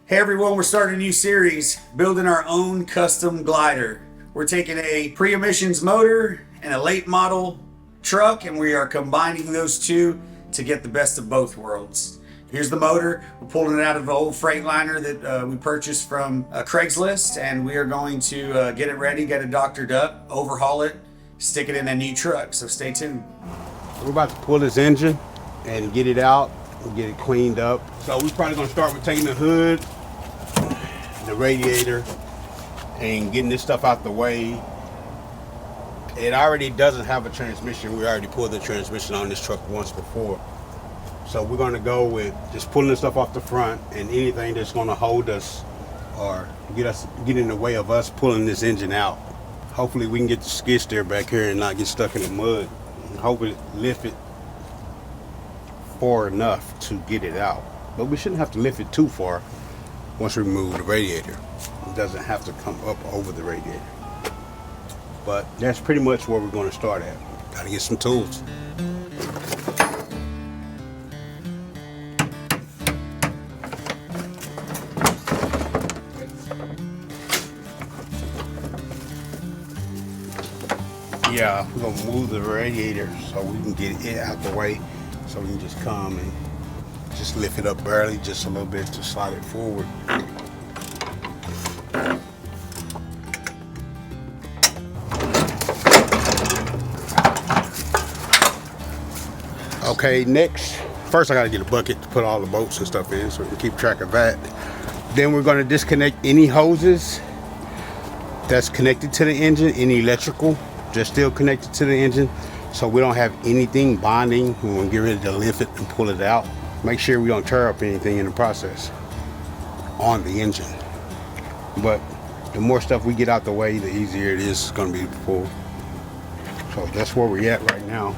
Hey everyone, we're starting a new series, building our own custom glider. We're taking a pre-emissions motor and a late model truck, and we are combining those two to get the best of both worlds. Here's the motor. We're pulling it out of the old Freightliner that we purchased from Craigslist, and we are going to get it ready, get it doctored up, overhaul it, stick it in a new truck, so stay tuned. We're about to pull this engine and get it out and get it cleaned up. So we're probably gonna start with taking the hood, the radiator, and getting this stuff out the way. It already doesn't have a transmission. We already pulled the transmission on this truck once before. So we're gonna go with just pulling the stuff off the front and anything that's gonna hold us or get in the way of us pulling this engine out. Hopefully we can get the skid steer back here and not get stuck in the mud. And hopefully lift it far enough to get it out. But we shouldn't have to lift it too far once we remove the radiator. It doesn't have to come up over the radiator. But that's pretty much where we're gonna start at. Gotta get some tools. Yeah, we're gonna move the radiator so we can get it out the way, so we can just come and just lift it up barely, just a little bit to slide it forward. Okay, next, first I gotta get a bucket to put all the bolts and stuff in so we can keep track of that. Then we're gonna disconnect any hoses that's connected to the engine, any electrical just still connected to the engine, so we don't have anything bonding. We want to get ready to lift it and pull it out. Make sure we don't tear up anything in the process on the engine. But the more stuff we get out the way, the easier it is going to be to pull. So that's where we're at right now.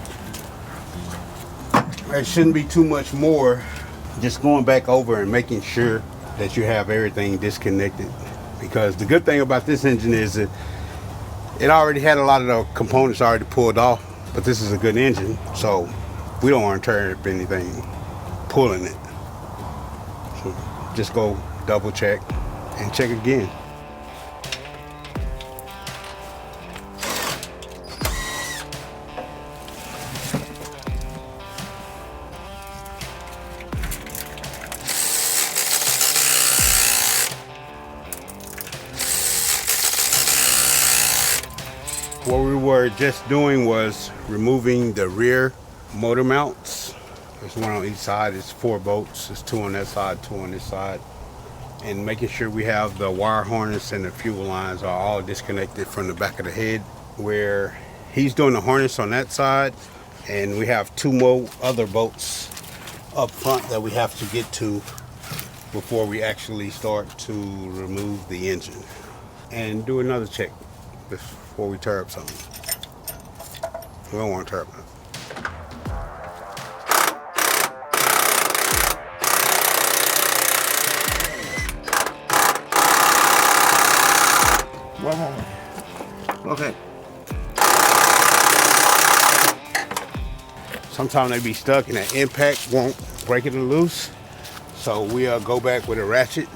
There shouldn't be too much more. Just going back over and making sure that you have everything disconnected. Because the good thing about this engine is that it already had a lot of the components already pulled off, but this is a good engine, so we don't want to tear up anything pulling it. So just go double check and check again. What we were just doing was removing the rear motor mounts. There's one on each side. It's 4 bolts. There's 2 on that side, 2 on this side. And making sure we have the wire harness and the fuel lines are all disconnected from the back of the head, where he's doing the harness on that side. And we have 2 more other bolts up front that we have to get to before we actually start to remove the engine. And do another check before we tear up something. We don't want to tear up nothing. One more. Okay. Sometimes they be stuck and that impact won't break it loose. So we'll go back with a ratchet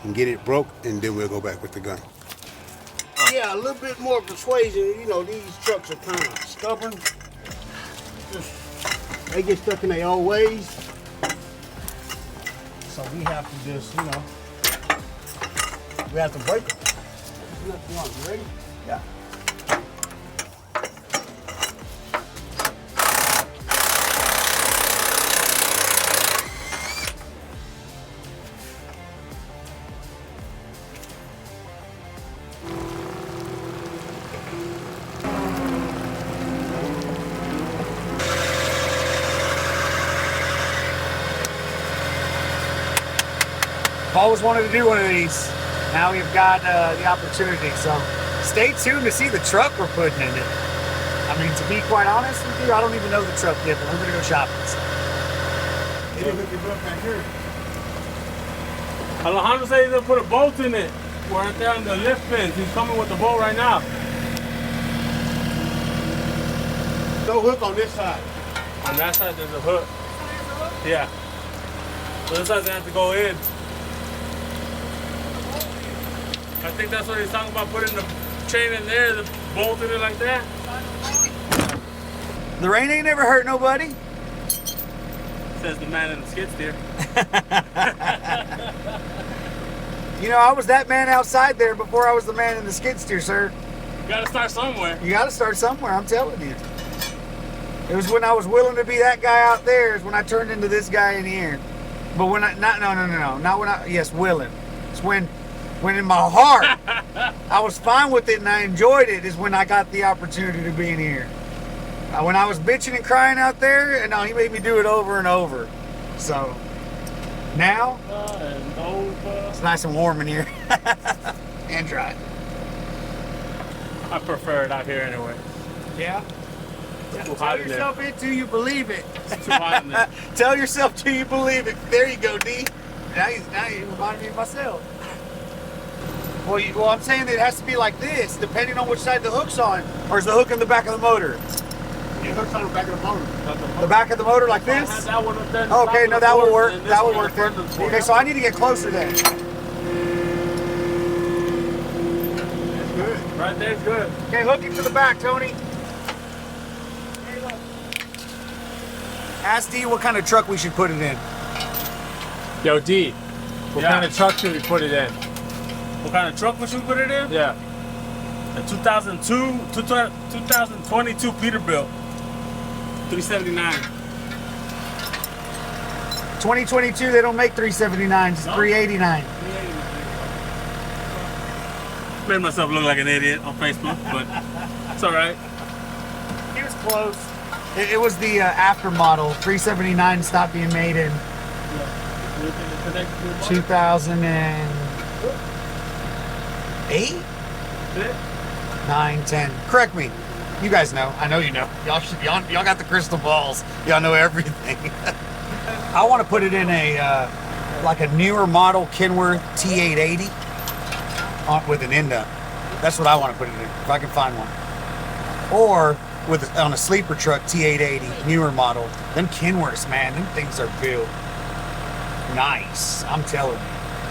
and get it broke, and then we'll go back with the gun. Yeah, a little bit more persuasion. You know, these trucks are kind of stubborn. They get stuck in their old ways. So we have to just, you know, we have to break them. There's nothing wrong. You ready? Yeah. Always wanted to do one of these. Now we've got the opportunity, so stay tuned to see the truck we're putting in it. I mean, to be quite honest with you, I don't even know the truck yet, but we're gonna go shopping. So. They didn't hook it up back here. Alejandro said he's gonna put a bolt in it. We're right there on the lift fence. He's coming with the bolt right now. No hook on this side. On that side, there's a hook. Yeah. So this side, they have to go in. think that's what he's talking about, putting the chain in there, the bolting it like that. The rain ain't never hurt nobody. Says the man in the skid steer. You know, I was that man outside there before I was the man in the skid steer, sir. You gotta start somewhere. You got to start somewhere, I'm telling you. It was when I was willing to be that guy out there is when I turned into this guy in here. But when I, not when I, yes, willing. It's when in my heart, I was fine with it and I enjoyed it is when I got the opportunity to be in here. When I was bitching and crying out there, and he made me do it over and over. So, now, it's nice and warm in here. And dry. I prefer it out here anyway. Yeah? Too hot Tell in there. yourself it till you believe it. It's too hot in there. Tell yourself till you believe it. There you go, D. Now you reminded me of myself. Well, I'm saying that it has to be like this, depending on which side the hook's on. Or is the hook in the back of the motor? The hook's on the back of the motor. The back of the motor like Have this? that one up there, Okay, no, that will work. and this That will one work in then. front of the Okay, so I need to get closer then. Good. Right there's good. Okay, hook it to the back, Tony. Ask D what kind of truck we should put it in. Yo, D, what Yeah. kind of truck should we put it in? What kind of truck we should put it in? Yeah. A 2022 Peterbilt. 379. 2022, they don't make 379s, it's No? 389. Made myself look like an idiot on Facebook, but it's all right. He was close. It was the after model. 379 stopped being made in 2008, 9, 10. Correct me. You guys know. I know you know. Y'all got the crystal balls. Y'all know everything. I want to put it in a like a newer model Kenworth T880 with an end up. That's what I want to put it in if I can find one. Or on a sleeper truck T880 newer model. Them Kenworths, man, them things are built nice. I'm telling you.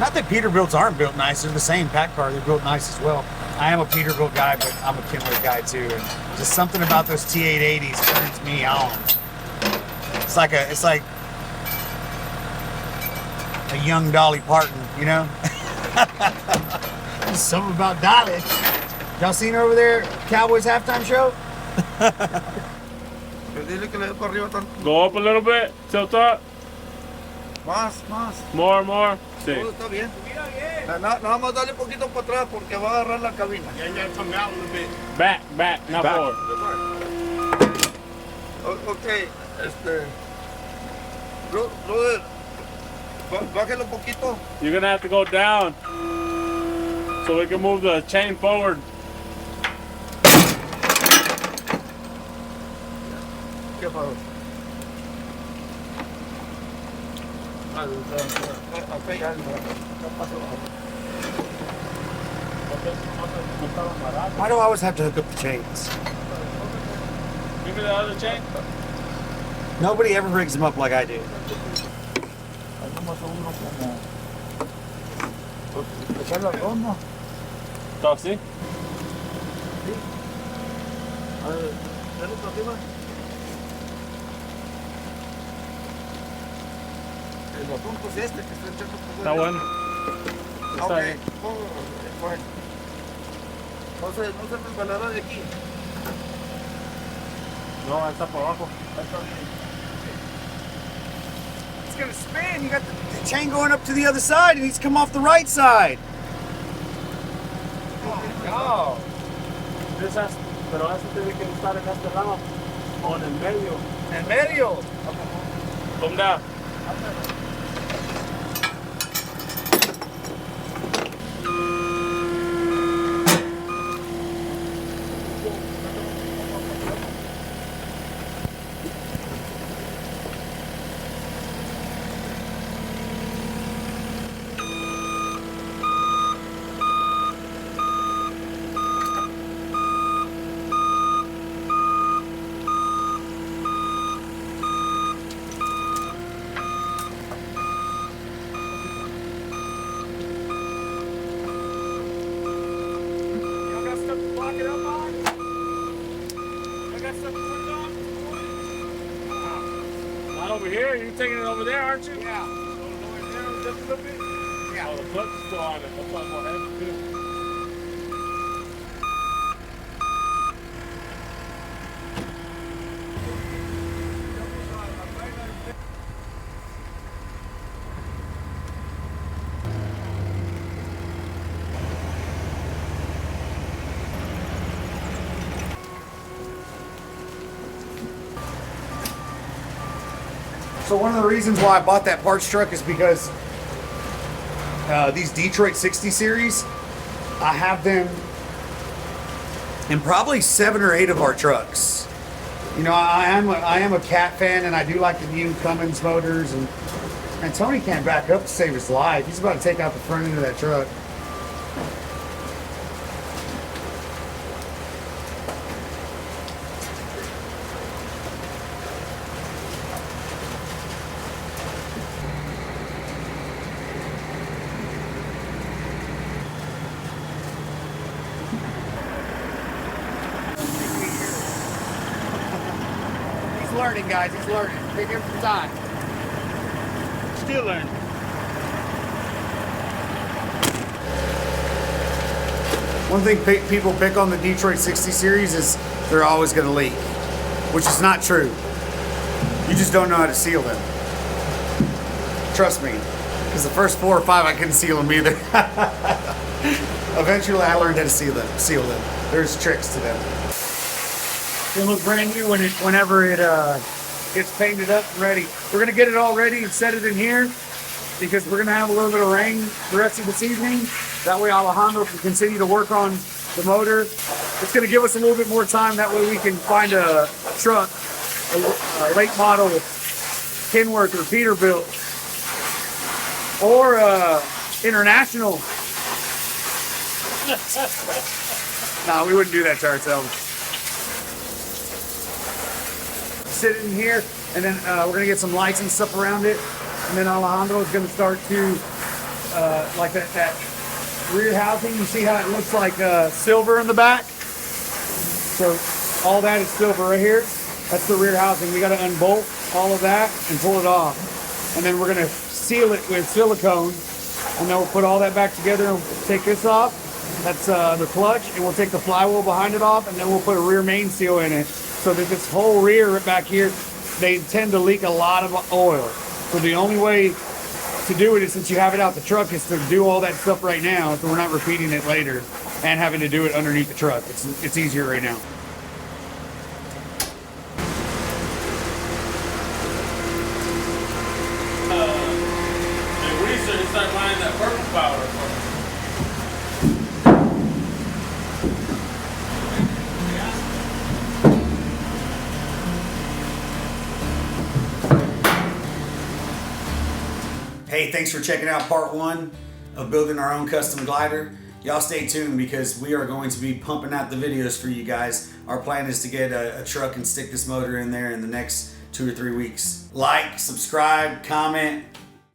Not that Peterbilts aren't built nice. They're the same pack car. They're built nice as well. I am a Peterbilt guy, but I'm a Kenworth guy too. And just something about those T880s turns me on. It's like a young Dolly Parton, you know? There's something about Dolly. Y'all seen her over there, Cowboys halftime show? Dile que le dé para arriba tanto. Go up a little bit, tilt up. Más. More. Sí. Todo está bien. Nada más dale poquito para atrás porque va a agarrar la cabina. Yeah, you gotta come out a little bit. Back, not Back. forward. Ok, brother, bájelo un poquito. You're gonna have to go down so we can move the chain forward. ¿Qué pasó? Ok, ya pasó. Why do I always have to hook up the chains? Give me the other chain. Nobody ever rigs them up like I do. Hacemos uno como... Echar las dos, ¿no? Talk, see? A ver, dale para arriba. El botón pues este que está echando por Está bueno. Está Ok, bien. bueno. No se resbalará de aquí. No, está por abajo. It's gonna spin. You got the chain going up to the other side. It needs to come off the right side. No. Pero eso tiene que estar en este lado o en el medio. En medio. Come down. here? You're taking it over there, aren't you? Yeah. Just a little bit? Yeah. Oh, the clutch is still on it. That's why I'm more heavy too. So one of the reasons why I bought that parts truck is because these Detroit 60 series, I have them in probably 7 or 8 of our trucks. You know, I am a Cat fan, and I do like the new Cummins motors, and Tony can't back up to save his life. He's about to take out the front end of that truck. He's learning, guys. He's learning. Take him some time. Still learning. One thing people pick on the Detroit 60 series is they're always going to leak, which is not true. You just don't know how to seal them. Trust me, because the first 4 or 5 I couldn't seal them either. Eventually I learned how to seal them. There's tricks to them. It'll look brand new whenever it gets painted up and ready. We're going to get it all ready and set it in here because we're going to have a little bit of rain the rest of this evening. That way Alejandro can continue to work on the motor. It's going to give us a little bit more time. That way we can find a truck, a late model Kenworth or Peterbilt, or international. No, we wouldn't do that to ourselves. Sit in here, and then we're gonna get some lights and stuff around it, and then Alejandro is gonna start to like that rear housing. You see how it looks like silver in the back? So all that is silver right here. That's the rear housing. We gotta unbolt all of that and pull it off, and then we're gonna seal it with silicone, and then we'll put all that back together and take this off. That's the clutch, and we'll take the flywheel behind it off, and then we'll put a rear main seal in it. So that this whole rear back here, they tend to leak a lot of oil. So the only way to do it is, since you have it out the truck, is to do all that stuff right now, so we're not repeating it later and having to do it underneath the truck. It's easier right now. We should start buying that purple powder. Hey, thanks for checking out part 1 of building our own custom glider. Y'all stay tuned because we are going to be pumping out the videos for you guys. Our plan is to get a truck and stick this motor in there in the next 2 or 3 weeks. Like, subscribe, comment,